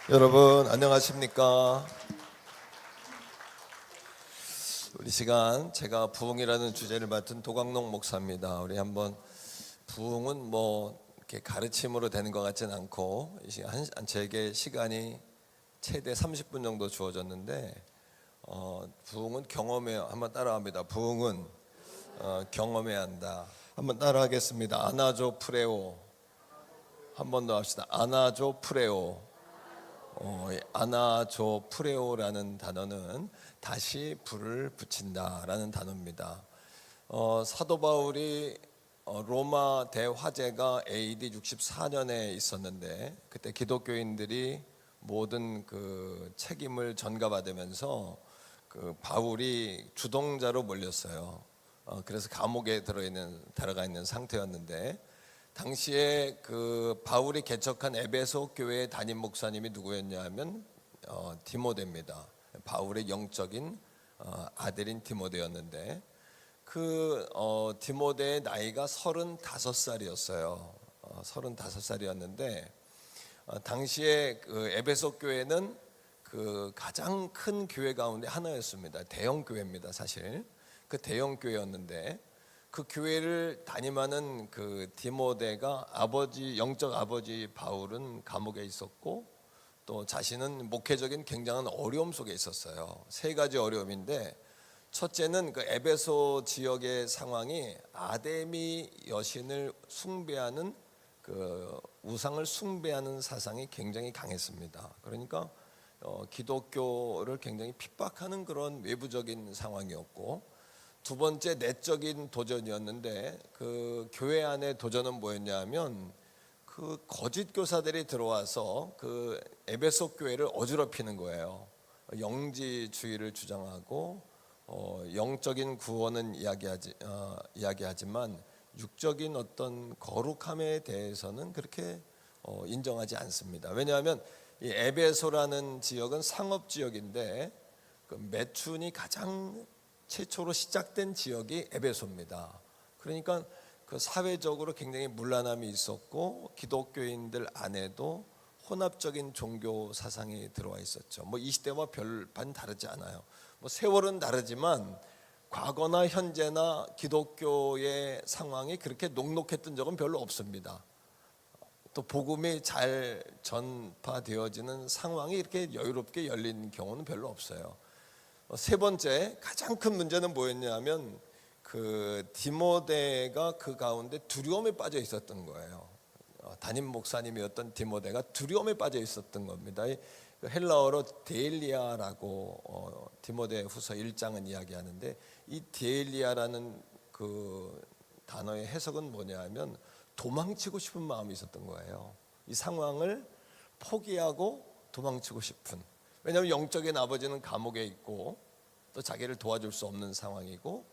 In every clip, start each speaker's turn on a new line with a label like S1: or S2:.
S1: 여러분 안녕하십니까? 우리 시간 제가 부흥이라는 주제를 맡은 도광록 목사입니다. 우리 한번 부흥은 뭐 이렇게 가르침으로 되는 것 같진 않고 이 시간 제게 시간이 최대 30분 정도 주어졌는데 부흥은 경험해야 한번 따라합니다. 부흥은 경험해야 한다. 한번 따라하겠습니다. 아나조 프레오. 한 번 더 합시다. 아나조 프레오. 아나조 프레오라는 단어는 다시 불을 붙인다라는 단어입니다. 사도 바울이 로마 대화재가 AD 64년에 있었는데 그때 기독교인들이 모든 그 책임을 전가받으면서 그 바울이 주동자로 몰렸어요. 그래서 감옥에 들어가 있는 상태였는데 당시에 그 바울이 개척한 에베소 교회의 담임 목사님이 누구였냐면 디모데입니다. 바울의 영적인 아들인 디모데였는데 그 디모데의 나이가 35살이었어요. 35살이었는데 당시에 그 에베소 교회는 그 가장 큰 교회 가운데 하나였습니다. 대형 교회입니다, 사실. 그 대형 교회였는데 그 교회를 담임하는 그 디모데가 영적 아버지 바울은 감옥에 있었고 또 자신은 목회적인 굉장한 어려움 속에 있었어요. 세 가지 어려움인데 첫째는 그 에베소 지역의 상황이 아데미 여신을 숭배하는 그 우상을 숭배하는 사상이 굉장히 강했습니다. 그러니까 기독교를 굉장히 핍박하는 그런 외부적인 상황이었고 두 번째 내적인 도전이었는데 그 교회 안의 도전은 뭐였냐면 그 거짓 교사들이 들어와서 그 에베소 교회를 어지럽히는 거예요. 영지주의를 주장하고 영적인 구원은 이야기하지만 육적인 어떤 거룩함에 대해서는 그렇게 인정하지 않습니다. 왜냐하면 이 에베소라는 지역은 상업 지역인데 그 매춘이 가장 최초로 시작된 지역이 에베소입니다. 그러니까 그 사회적으로 굉장히 문란함이 있었고 기독교인들 안에도 혼합적인 종교 사상이 들어와 있었죠. 뭐 이 시대와 별반 다르지 않아요. 뭐 세월은 다르지만 과거나 현재나 기독교의 상황이 그렇게 녹록했던 적은 별로 없습니다. 또 복음이 잘 전파되어지는 상황이 이렇게 여유롭게 열린 경우는 별로 없어요. 세 번째 가장 큰 문제는 뭐였냐면 그 디모데가 그 가운데 두려움에 빠져 있었던 거예요. 담임 목사님이었던 디모데가 두려움에 빠져 있었던 겁니다. 헬라어로 데일리아라고 디모데 후서 1장은 이야기하는데 이 데일리아라는 그 단어의 해석은 뭐냐면 도망치고 싶은 마음이 있었던 거예요. 이 상황을 포기하고 도망치고 싶은. 왜냐하면 영적인 아버지는 감옥에 있고 또 자기를 도와줄 수 없는 상황이고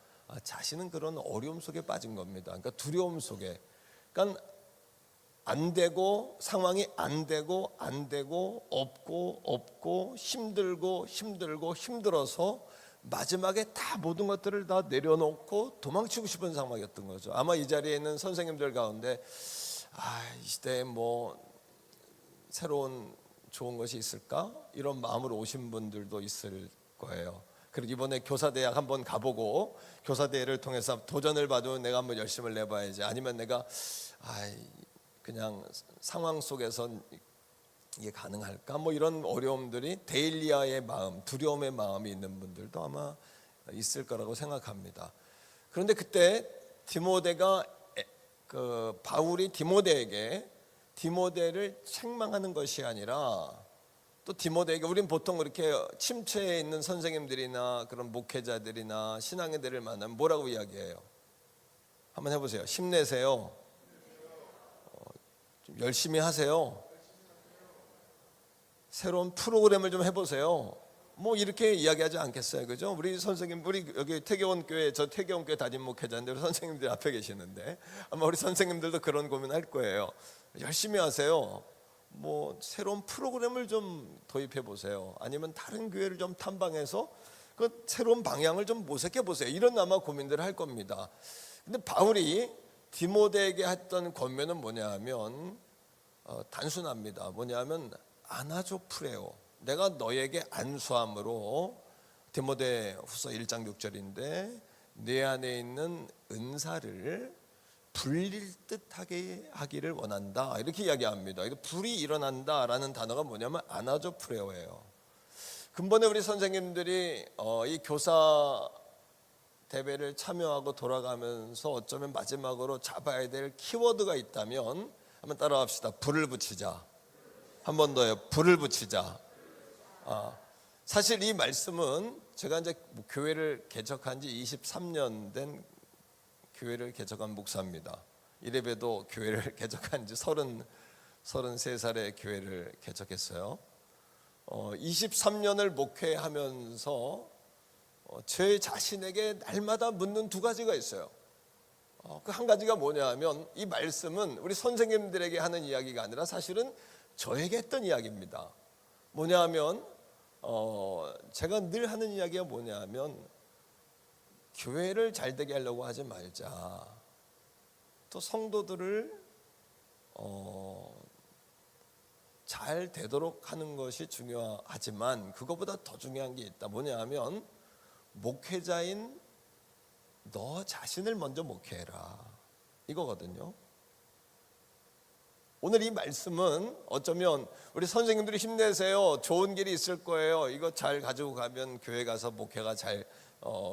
S1: 자신은 그런 어려움 속에 빠진 겁니다. 그러니까 두려움 속에. 그러니까 안 되고 상황이 안 되고 없고 힘들어서 마지막에 다 모든 것들을 다 내려놓고 도망치고 싶은 상황이었던 거죠. 아마 이 자리에 있는 선생님들 가운데 이 시대에 뭐 새로운 좋은 것이 있을까? 이런 마음으로 오신 분들도 있을 거예요. 그리고 이번에 교사대학 한번 가보고 교사대회를 통해서 도전을 받으면 내가 한번 열심을 내봐야지. 아니면 내가 그냥 상황 속에서 이게 가능할까? 뭐 이런 어려움들이 데일리아의 마음, 두려움의 마음이 있는 분들도 아마 있을 거라고 생각합니다. 그런데 그때 바울이 디모데를 책망하는 것이 아니라 또 디모데에게 우리는 보통 그렇게 침체에 있는 선생님들이나 그런 목회자들이나 신앙인들을 만나면 뭐라고 이야기해요? 한번 해보세요. 힘내세요. 좀 열심히 하세요. 새로운 프로그램을 좀 해보세요. 뭐 이렇게 이야기하지 않겠어요, 그죠? 우리 선생님, 우리 여기 태교원 교회, 저 태교원 교회 담임 목회자인데 우리 선생님들이 앞에 계시는데 아마 우리 선생님들도 그런 고민할 거예요. 열심히 하세요. 뭐 새로운 프로그램을 좀 도입해 보세요. 아니면 다른 교회를 좀 탐방해서 그 새로운 방향을 좀 모색해 보세요. 이런 아마 고민들을 할 겁니다. 근데 바울이 디모데에게 했던 권면은 뭐냐 하면 단순합니다. 뭐냐 하면 아나조프레오, 내가 너에게 안수함으로, 디모데후서 1장 6절인데 내 안에 있는 은사를 불릴 듯하게 하기를 원한다, 이렇게 이야기합니다. 이거 불이 일어난다라는 단어가 뭐냐면 아나조프레오예요. 근본에 우리 선생님들이 이 교사 대회를 참여하고 돌아가면서 어쩌면 마지막으로 잡아야 될 키워드가 있다면 한번 따라합시다. 불을 붙이자. 한 번 더요. 불을 붙이자. 사실 이 말씀은 제가 이제 교회를 개척한 지 23년 된 교회를 개척한 목사입니다. 이래봬도 교회를 개척한 지 33살에 교회를 개척했어요. 23년을 목회하면서 제 자신에게 날마다 묻는 두 가지가 있어요. 그 한 가지가 뭐냐 하면, 이 말씀은 우리 선생님들에게 하는 이야기가 아니라 사실은 저에게 했던 이야기입니다. 뭐냐 하면 제가 늘 하는 이야기가 뭐냐 하면, 교회를 잘 되게 하려고 하지 말자. 또 성도들을 잘 되도록 하는 것이 중요하지만 그것보다 더 중요한 게 있다. 뭐냐 하면, 목회자인 너 자신을 먼저 목회해라, 이거거든요. 오늘 이 말씀은 어쩌면 우리 선생님들이 힘내세요, 좋은 길이 있을 거예요, 이거 잘 가지고 가면 교회 가서 목회가 잘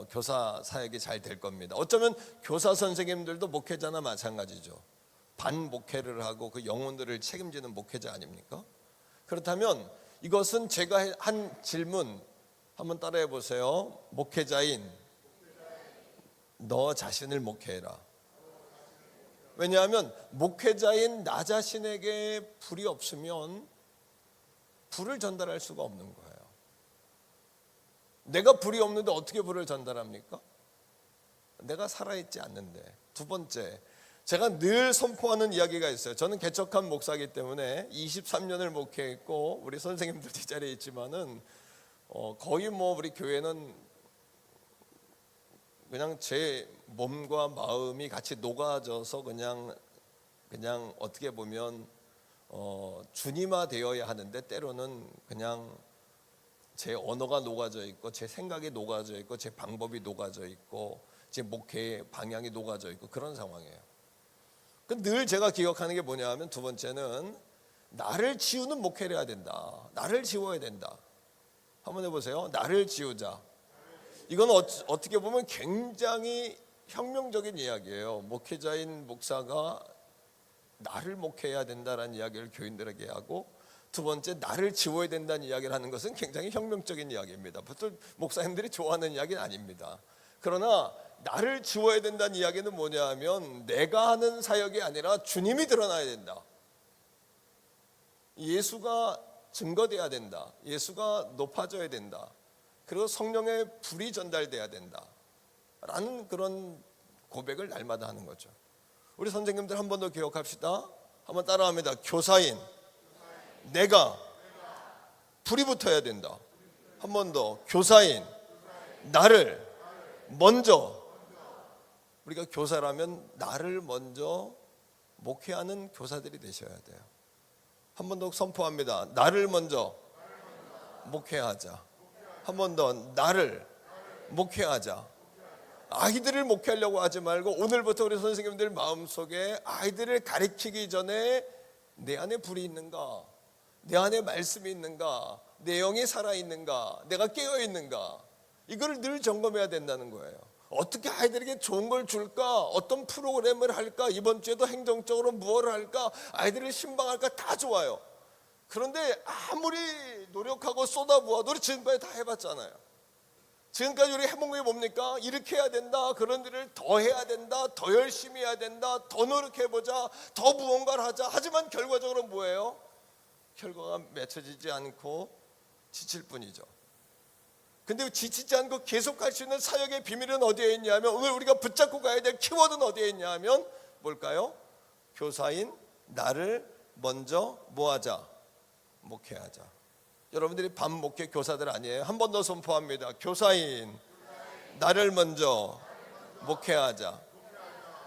S1: 교사 사역이 잘 될 겁니다. 어쩌면 교사 선생님들도 목회자나 마찬가지죠. 반 목회를 하고 그 영혼들을 책임지는 목회자 아닙니까? 그렇다면 이것은 제가 한 질문 한번 따라해 보세요. 목회자인 너 자신을 목회해라. 왜냐하면 목회자인 나 자신에게 불이 없으면 불을 전달할 수가 없는 거예요. 내가 불이 없는데 어떻게 불을 전달합니까? 내가 살아있지 않는데. 두 번째, 제가 늘 선포하는 이야기가 있어요. 저는 개척한 목사이기 때문에 23년을 목회했고 우리 선생님들 뒷자리에 있지만은 거의 우리 교회는 그냥 제 몸과 마음이 같이 녹아져서 그냥 어떻게 보면 주님화 되어야 하는데, 때로는 그냥 제 언어가 녹아져 있고 제 생각이 녹아져 있고 제 방법이 녹아져 있고 제 목회의 방향이 녹아져 있고 그런 상황이에요. 늘 제가 기억하는 게 뭐냐 하면, 두 번째는 나를 지우는 목회를 해야 된다. 나를 지워야 된다. 한번 해보세요. 나를 지우자. 이건 어떻게 보면 굉장히 혁명적인 이야기예요. 목회자인 목사가 나를 목회해야 된다라는 이야기를 교인들에게 하고, 두 번째 나를 지워야 된다는 이야기를 하는 것은 굉장히 혁명적인 이야기입니다. 보통 목사님들이 좋아하는 이야기는 아닙니다. 그러나 나를 지워야 된다는 이야기는 뭐냐 하면, 내가 하는 사역이 아니라 주님이 드러나야 된다. 예수가 증거돼야 된다. 예수가 높아져야 된다. 그리고 성령의 불이 전달돼야 된다 라는 그런 고백을 날마다 하는 거죠. 우리 선생님들 한 번 더 기억합시다. 한번 따라합니다. 교사인 내가 불이 붙어야 된다. 한 번 더. 교사인 나를 먼저, 우리가 교사라면 나를 먼저 목회하는 교사들이 되셔야 돼요. 한 번 더 선포합니다. 나를 먼저 목회하자. 한 번 더. 나를 목회하자. 아이들을 목회하려고 하지 말고, 오늘부터 우리 선생님들 마음속에 아이들을 가르치기 전에 내 안에 불이 있는가, 내 안에 말씀이 있는가, 내 영이 살아있는가, 내가 깨어있는가, 이걸 늘 점검해야 된다는 거예요. 어떻게 아이들에게 좋은 걸 줄까, 어떤 프로그램을 할까, 이번 주에도 행정적으로 무엇을 할까, 아이들을 신방할까, 다 좋아요. 그런데 아무리 노력하고 쏟아부어도 우리 지금까지 다 해봤잖아요. 지금까지 우리 해본 게 뭡니까? 이렇게 해야 된다, 그런 일을 더 해야 된다, 더 열심히 해야 된다, 더 노력해보자, 더 무언가를 하자. 하지만 결과적으로 뭐예요? 결과가 맺혀지지 않고 지칠 뿐이죠. 근데 지치지 않고 계속할 수 있는 사역의 비밀은 어디에 있냐면, 오늘 우리가 붙잡고 가야 될 키워드는 어디에 있냐면 뭘까요? 교사인 나를 먼저 뭐하자? 목회하자. 여러분들이 반 목회 교사들 아니에요? 한 번 더 선포합니다. 교사인 나를 먼저 목회하자.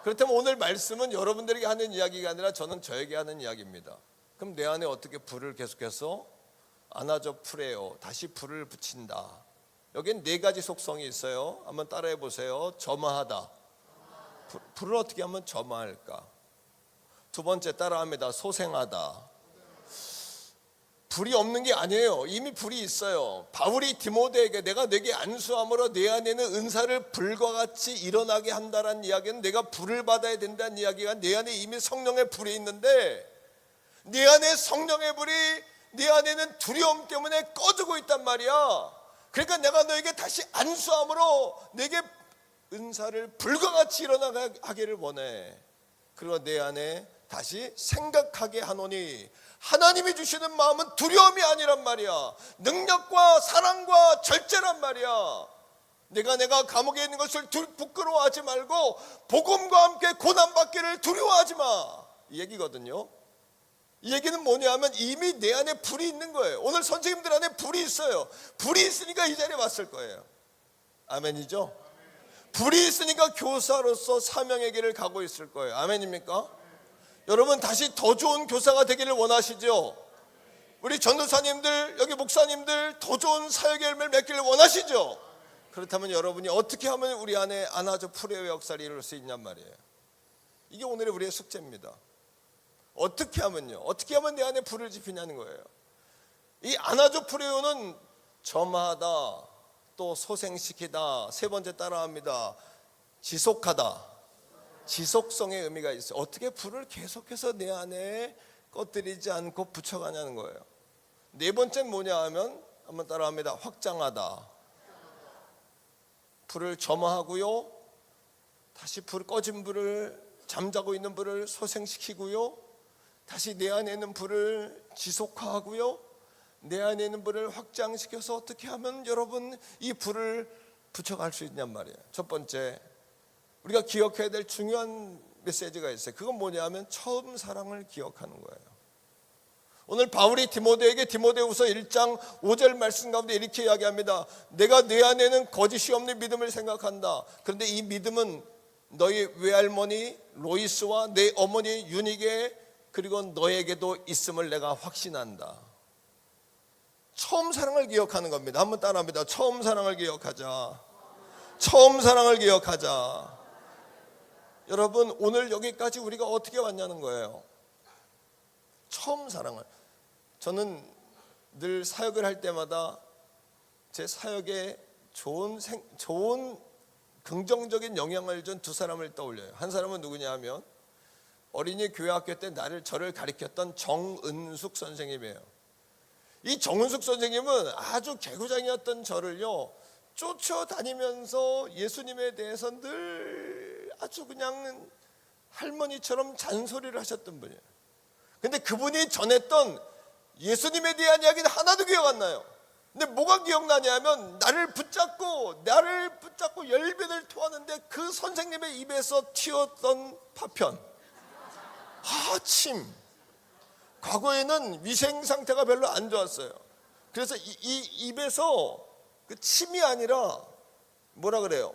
S1: 그렇다면 오늘 말씀은 여러분들에게 하는 이야기가 아니라 저는 저에게 하는 이야기입니다. 그럼 내 안에 어떻게 불을 계속해서 안아줘 프레요. 다시 불을 붙인다. 여기엔 네 가지 속성이 있어요. 한번 따라해 보세요. 점화하다. 불을 어떻게 하면 점화할까? 두 번째 따라합니다. 소생하다. 불이 없는 게 아니에요. 이미 불이 있어요. 바울이 디모데에게 내가 내게 안수함으로 내 안에는 은사를 불과 같이 일어나게 한다는 이야기는 내가 불을 받아야 된다는 이야기가 내 안에 이미 성령의 불이 있는데 내 안에 성령의 불이 내 안에는 두려움 때문에 꺼지고 있단 말이야. 그러니까 내가 너에게 다시 안수함으로 내게 은사를 불과 같이 일어나게 하기를 원해. 그리고 내 안에 다시 생각하게 하노니 하나님이 주시는 마음은 두려움이 아니란 말이야. 능력과 사랑과 절제란 말이야. 내가 감옥에 있는 것을 부끄러워하지 말고 복음과 함께 고난받기를 두려워하지 마. 이 얘기거든요. 이 얘기는 뭐냐면 이미 내 안에 불이 있는 거예요. 오늘 선생님들 안에 불이 있어요. 불이 있으니까 이 자리에 왔을 거예요. 아멘이죠? 불이 있으니까 교사로서 사명의 길을 가고 있을 거예요. 아멘입니까? 여러분 다시 더 좋은 교사가 되기를 원하시죠? 우리 전도사님들, 여기 목사님들 더 좋은 사역의 열매를 맺기를 원하시죠? 그렇다면 여러분이 어떻게 하면 우리 안에 안아줘 프레의 역사를 이룰 수 있냔 말이에요. 이게 오늘의 우리의 숙제입니다. 어떻게 하면요? 어떻게 하면 내 안에 불을 지피냐는 거예요. 이 안아줘 프레요는 점하다, 또 소생시키다, 세 번째 따라합니다. 지속하다. 지속성의 의미가 있어요. 어떻게 불을 계속해서 내 안에 꺼뜨리지 않고 붙여가냐는 거예요. 네 번째는 뭐냐 하면 한번 따라합니다. 확장하다. 불을 점화하고요. 다시 불 꺼진 불을 잠자고 있는 불을 소생시키고요. 다시 내 안에 있는 불을 지속화하고요. 내 안에 있는 불을 확장시켜서 어떻게 하면 여러분 이 불을 붙여갈 수 있냔 말이에요. 첫 번째 우리가 기억해야 될 중요한 메시지가 있어요. 그건 뭐냐면 처음 사랑을 기억하는 거예요. 오늘 바울이 디모데에게 디모데후서 1장 5절 말씀 가운데 이렇게 이야기합니다. 내가 내 안에는 거짓이 없는 믿음을 생각한다. 그런데 이 믿음은 너희 외할머니 로이스와 내 어머니 유니게 그리고 너에게도 있음을 내가 확신한다. 처음 사랑을 기억하는 겁니다. 한번 따라합니다. 처음 사랑을 기억하자. 처음 사랑을 기억하자. 여러분 오늘 여기까지 우리가 어떻게 왔냐는 거예요. 처음 사랑을. 저는 늘 사역을 할 때마다 제 사역에 좋은 긍정적인 영향을 준 두 사람을 떠올려요. 한 사람은 누구냐 하면 어린이 교회학교 때 저를 가르쳤던 정은숙 선생님이에요. 이 정은숙 선생님은 아주 개구장이었던 저를요 쫓아다니면서 예수님에 대해서 늘 아주 그냥 할머니처럼 잔소리를 하셨던 분이에요. 근데 그분이 전했던 예수님에 대한 이야기는 하나도 기억 안 나요. 근데 뭐가 기억나냐면 나를 붙잡고 열변을 토하는데 그 선생님의 입에서 튀었던 파편, 침. 과거에는 위생 상태가 별로 안 좋았어요. 그래서 이 입에서 그 침이 아니라 뭐라 그래요?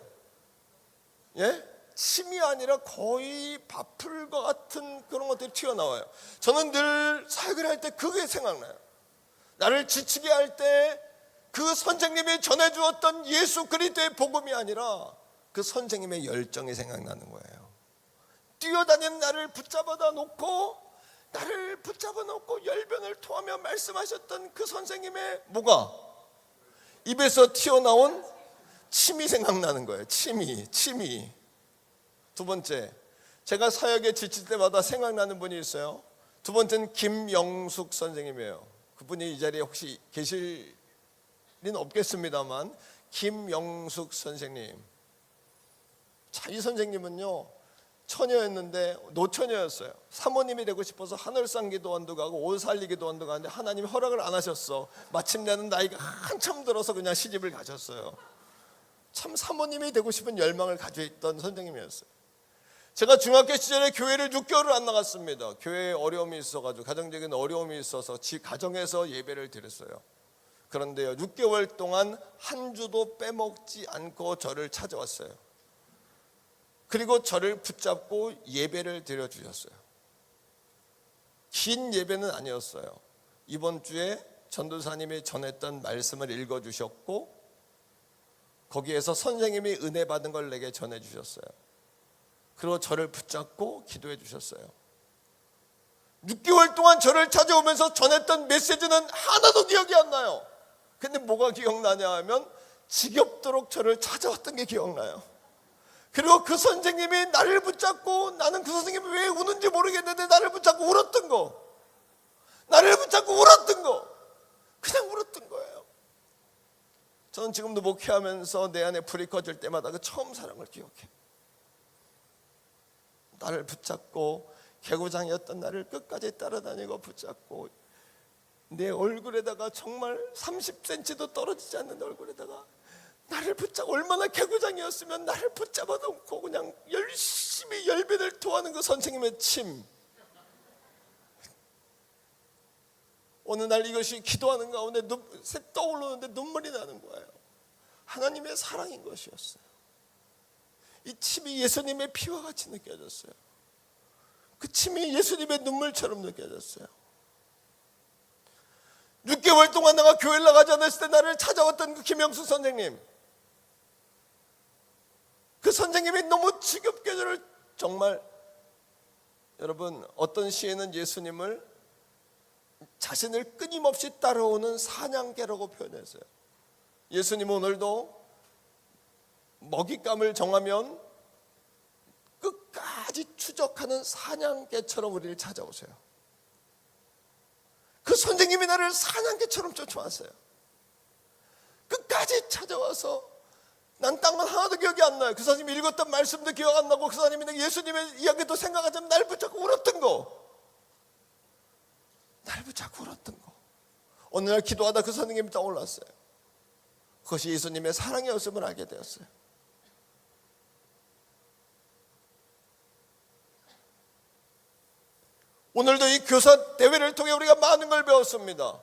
S1: 예? 침이 아니라 거의 밥풀과 같은 그런 것들이 튀어나와요. 저는 늘 사역을 할 때 그게 생각나요. 나를 지치게 할 때 그 선생님이 전해주었던 예수 그리스도의 복음이 아니라 그 선생님의 열정이 생각나는 거예요. 뛰어다니는 나를 붙잡아 놓고 열변을 토하며 말씀하셨던 그 선생님의 뭐가? 입에서 튀어나온 침이 생각나는 거예요. 침이. 두 번째, 제가 사역에 지칠 때마다 생각나는 분이 있어요. 두 번째는 김영숙 선생님이에요. 그분이 이 자리에 혹시 계실 리는 없겠습니다만 김영숙 선생님. 자, 이 선생님은요 처녀였는데 노처녀였어요. 사모님이 되고 싶어서 하늘상 기도원도 가고 옷 살리 기도원도 가는데 하나님이 허락을 안 하셨어. 마침내는 나이가 한참 들어서 그냥 시집을 가셨어요. 참 사모님이 되고 싶은 열망을 가지고 있던 선생님이었어요. 제가 중학교 시절에 교회를 6개월을 안 나갔습니다. 교회에 어려움이 있어가지고 가정적인 어려움이 있어서 가정에서 예배를 드렸어요. 그런데요 6개월 동안 한 주도 빼먹지 않고 저를 찾아왔어요. 그리고 저를 붙잡고 예배를 드려주셨어요. 긴 예배는 아니었어요. 이번 주에 전도사님이 전했던 말씀을 읽어주셨고 거기에서 선생님이 은혜 받은 걸 내게 전해주셨어요. 그리고 저를 붙잡고 기도해 주셨어요. 6개월 동안 저를 찾아오면서 전했던 메시지는 하나도 기억이 안 나요. 근데 뭐가 기억나냐 하면 지겹도록 저를 찾아왔던 게 기억나요. 그리고 그 선생님이 나를 붙잡고, 나는 그 선생님이 왜 우는지 모르겠는데 나를 붙잡고 울었던 거, 나를 붙잡고 울었던 거, 그냥 울었던 거예요. 저는 지금도 목회하면서 내 안에 불이 꺼질 때마다 그 처음 사랑을 기억해요. 나를 붙잡고, 개구장이었던 나를 끝까지 따라다니고 붙잡고, 내 얼굴에다가 정말 30cm도 떨어지지 않는 얼굴에다가 나를 붙잡고, 얼마나 개구장이었으면 나를 붙잡아 놓고 그냥 열심히 열변을 토하는 그 선생님의 침. 어느 날 이것이 기도하는 가운데 떠오르는데 눈물이 나는 거예요. 하나님의 사랑인 것이었어요. 이 침이 예수님의 피와 같이 느껴졌어요. 그 침이 예수님의 눈물처럼 느껴졌어요. 6개월 동안 내가 교회를 나가지 않았을 때 나를 찾아왔던 그 김영수 선생님, 그 선생님이 너무 지겹게 저를, 정말 여러분, 어떤 시에는 예수님을 자신을 끊임없이 따라오는 사냥개라고 표현했어요. 예수님은 오늘도 먹잇감을 정하면 끝까지 추적하는 사냥개처럼 우리를 찾아오세요. 그 선생님이 나를 사냥개처럼 쫓아왔어요. 끝까지 찾아와서, 난 땅만 하나도 기억이 안 나요. 그 선생님이 읽었던 말씀도 기억 안 나고, 그 선생님이 예수님의 이야기도 생각하지 않으면 날 붙잡고 울었던 거, 날 붙잡고 울었던 거. 어느 날 기도하다 그 선생님이 떠올랐어요. 그것이 예수님의 사랑이었음을 알게 되었어요. 오늘도 이 교사 대회를 통해 우리가 많은 걸 배웠습니다.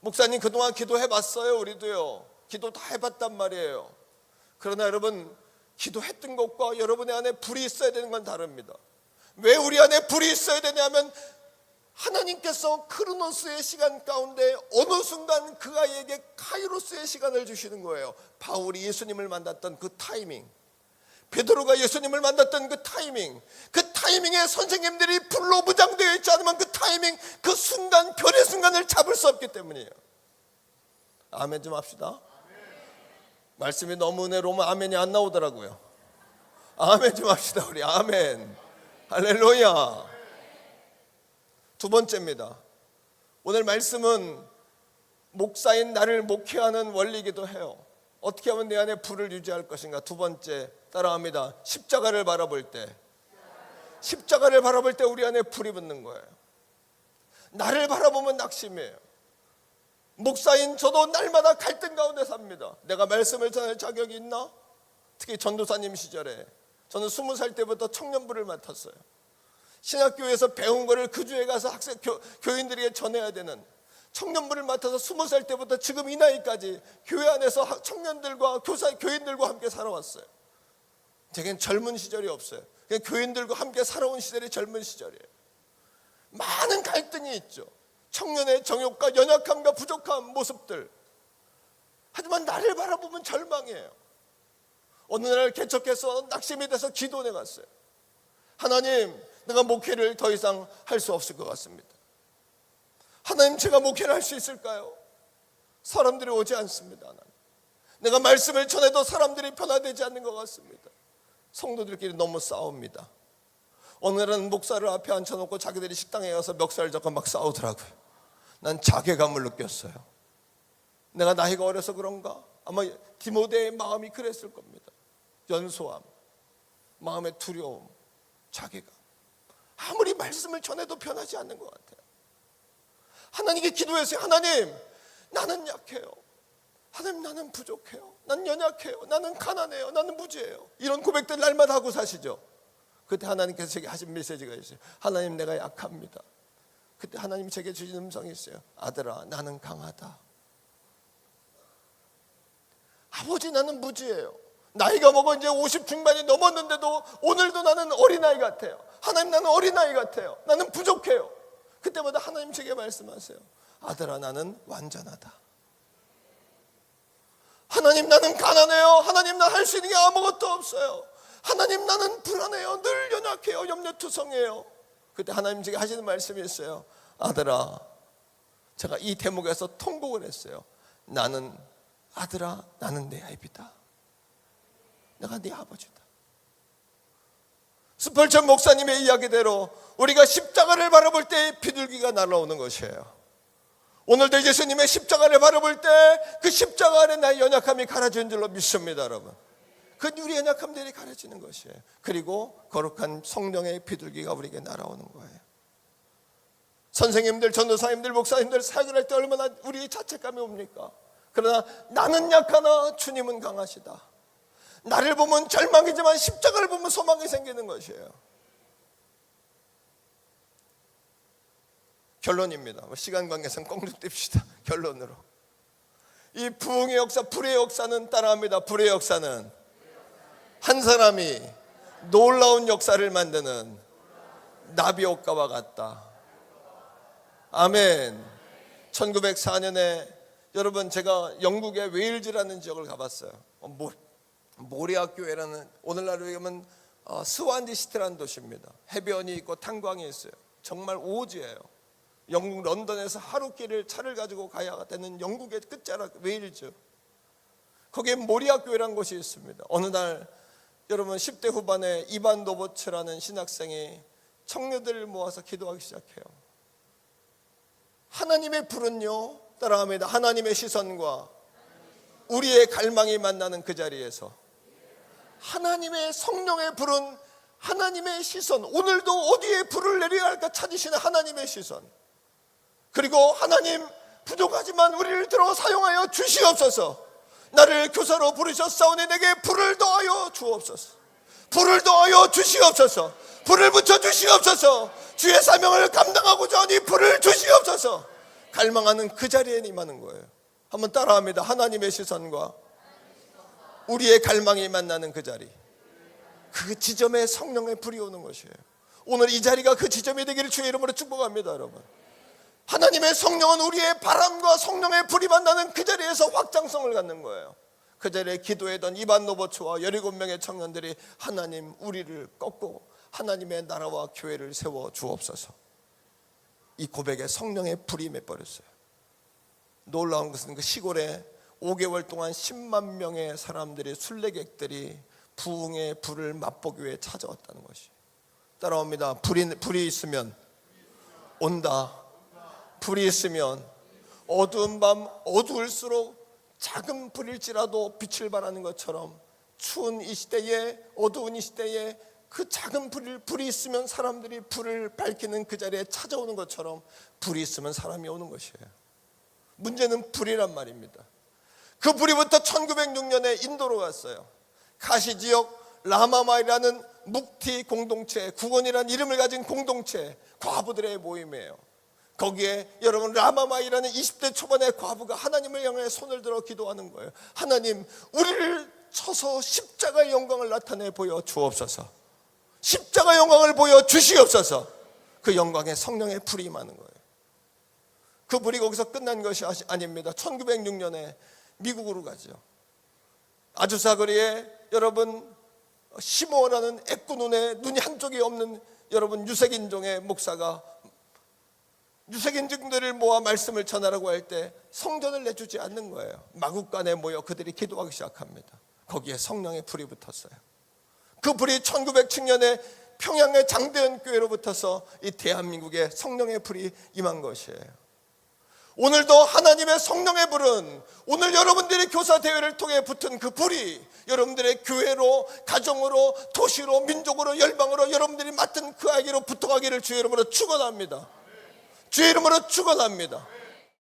S1: 목사님, 그동안 기도해봤어요. 우리도요, 기도 다 해봤단 말이에요. 그러나 여러분, 기도했던 것과 여러분의 안에 불이 있어야 되는 건 다릅니다. 왜 우리 안에 불이 있어야 되냐면, 하나님께서 크로노스의 시간 가운데 어느 순간 그 아이에게 카이로스의 시간을 주시는 거예요. 바울이 예수님을 만났던 그 타이밍, 베드로가 예수님을 만났던 그 타이밍, 그 타이밍에 선생님들이 불로 무장되어 있지 않으면 그 타이밍, 그 순간, 별의 순간을 잡을 수 없기 때문이에요. 아멘 좀 합시다. 말씀이 너무 은혜로우면 아멘이 안 나오더라고요. 아멘 좀 합시다 우리. 아멘. 할렐루야. 두 번째입니다. 오늘 말씀은 목사인 나를 목회하는 원리이기도 해요. 어떻게 하면 내 안에 불을 유지할 것인가. 두 번째, 따라합니다. 십자가를 바라볼 때, 십자가를 바라볼 때 우리 안에 불이 붙는 거예요. 나를 바라보면 낙심이에요. 목사인 저도 날마다 갈등 가운데 삽니다. 내가 말씀을 전할 자격이 있나? 특히 전도사님 시절에 저는 20살 때부터 청년부를 맡았어요. 신학교에서 배운 거를 그 주에 가서 교인들에게 전해야 되는 청년부를 맡아서 20살 때부터 지금 이 나이까지 교회 안에서 청년들과 교인들과 함께 살아왔어요. 제겐 젊은 시절이 없어요. 그냥 교인들과 함께 살아온 시절이 젊은 시절이에요. 많은 갈등이 있죠. 청년의 정욕과 연약함과 부족한 모습들. 하지만 나를 바라보면 절망이에요. 어느 날 개척해서 낙심이 돼서 기도해 갔어요. 하나님, 내가 목회를 더 이상 할 수 없을 것 같습니다. 하나님, 제가 목회를 할 수 있을까요? 사람들이 오지 않습니다. 하나님, 내가 말씀을 전해도 사람들이 변화되지 않는 것 같습니다. 성도들끼리 너무 싸웁니다. 어느 날은 목사를 앞에 앉혀놓고 자기들이 식당에 가서 멱살 잡고 막 싸우더라고요. 난 자괴감을 느꼈어요. 내가 나이가 어려서 그런가? 아마 디모데의 마음이 그랬을 겁니다. 연소함, 마음의 두려움, 자괴감. 아무리 말씀을 전해도 변하지 않는 것 같아요. 하나님께 기도했어요. 하나님, 나는 약해요. 하나님, 나는 부족해요. 난 연약해요. 나는 가난해요. 나는 무지해요. 이런 고백들 날마다 하고 사시죠. 그때 하나님께서 제게 하신 메시지가 있어요. 하나님, 내가 약합니다. 그때 하나님이 제게 주신 음성이 있어요. 아들아, 나는 강하다. 아버지, 나는 무지해요. 나이가 먹어 이제 50 중반이 넘었는데도 오늘도 나는 어린아이 같아요. 하나님, 나는 어린아이 같아요. 나는 부족해요. 그때마다 하나님 제게 말씀하세요. 아들아 나는 완전하다. 하나님 나는 가난해요. 하나님 나 할 수 있는 게 아무것도 없어요. 하나님 나는 불안해요. 늘 연약해요. 염려투성이에요. 그때 하나님 제게 하시는 말씀이 있어요. 아들아, 제가 이 대목에서 통곡을 했어요. 나는 아들아 나는 내 아비다. 내가 네 아버지다. 스펄전 목사님의 이야기대로 우리가 십자가를 바라볼 때 비둘기가 날아오는 것이에요. 오늘도 예수님의 십자가를 바라볼 때 그 십자가 안에 나의 연약함이 가려진 줄로 믿습니다. 여러분, 그 우리 연약함들이 가려지는 것이에요. 그리고 거룩한 성령의 비둘기가 우리에게 날아오는 거예요. 선생님들, 전도사님들, 목사님들 사역을 할 때 얼마나 우리 자책감이 옵니까? 그러나 나는 약하나 주님은 강하시다. 나를 보면 절망이지만 십자가를 보면 소망이 생기는 것이에요. 결론입니다. 시간 관계상 꽁죽 띱시다. 결론으로 이 부흥의 역사, 불의 역사는 따라합니다. 불의 역사는 한 사람이 놀라운 역사를 만드는 나비효과와 같다. 아멘. 1904년에 여러분 제가 영국의 웨일즈라는 지역을 가봤어요. 모리아 교회라는, 오늘날로 얘기하면 스완지시티라는 도시입니다. 해변이 있고 탄광이 있어요. 정말 오지예요. 영국 런던에서 하루길을 차를 가지고 가야 되는 영국의 끝자락 웨일즈, 거기에 모리아 교회라는 곳이 있습니다. 어느 날 여러분 10대 후반에 이반 노보츠라는 신학생이 청년들을 모아서 기도하기 시작해요. 하나님의 불은요, 따라합니다. 하나님의 시선과 우리의 갈망이 만나는 그 자리에서 하나님의 성령의 불은 하나님의 시선, 오늘도 어디에 불을 내려야 할까 찾으시는 하나님의 시선, 그리고 하나님 부족하지만 우리를 들어 사용하여 주시옵소서. 나를 교사로 부르셨사오니 내게 불을 더하여 주옵소서. 불을 더하여 주시옵소서. 불을 붙여 주시옵소서. 주의 사명을 감당하고자 하니 불을 주시옵소서. 갈망하는 그 자리에 임하는 거예요. 한번 따라합니다. 하나님의 시선과 우리의 갈망이 만나는 그 자리, 그 지점에 성령의 불이 오는 것이에요. 오늘 이 자리가 그 지점이 되기를 주의 이름으로 축복합니다. 여러분, 하나님의 성령은 우리의 바람과 성령의 불이 만나는 그 자리에서 확장성을 갖는 거예요. 그 자리에 기도했던 이반 노보츠와 17명의 청년들이 하나님 우리를 꺾고 하나님의 나라와 교회를 세워 주옵소서. 이 고백에 성령의 불이 맺버렸어요. 놀라운 것은 그 시골에 5개월 동안 10만 명의 사람들이, 순례객들이 부흥의 불을 맛보기 위해 찾아왔다는 것이. 따라옵니다. 불이 있으면 온다. 불이 있으면 어두운 밤, 어두울수록 작은 불일지라도 빛을 발하는 것처럼 추운 이 시대에, 어두운 이 시대에 그 작은 불이 있으면 사람들이 불을 밝히는 그 자리에 찾아오는 것처럼 불이 있으면 사람이 오는 것이에요. 문제는 불이란 말입니다. 그 불이부터 1906년에 인도로 갔어요. 카시 지역 라마마이라는 묵티 공동체, 구원이라는 이름을 가진 공동체, 과부들의 모임이에요. 거기에 여러분 라마마이라는 20대 초반의 과부가 하나님을 향해 손을 들어 기도하는 거예요. 하나님, 우리를 쳐서 십자가의 영광을 나타내 보여 주옵소서. 십자가의 영광을 보여 주시옵소서. 그 영광에 성령의 불이 임하는 거예요. 그 불이 거기서 끝난 것이 아닙니다. 1906년에 미국으로 가죠. 아주사 거리에 여러분 시모라는 애꾸눈에 눈이 한쪽이 없는 여러분 유색인종의 목사가 유색인종들을 모아 말씀을 전하라고 할 때 성전을 내주지 않는 거예요. 마국간에 모여 그들이 기도하기 시작합니다. 거기에 성령의 불이 붙었어요. 그 불이 1907년에 평양의 장대현 교회로 붙어서 이 대한민국에 성령의 불이 임한 것이에요. 오늘도 하나님의 성령의 불은, 오늘 여러분들이 교사 대회를 통해 붙은 그 불이 여러분들의 교회로, 가정으로, 도시로, 민족으로, 열방으로 여러분들이 맡은 그 아이로 붙어가기를 주의 이름으로 축원합니다. 주의 이름으로 축원합니다.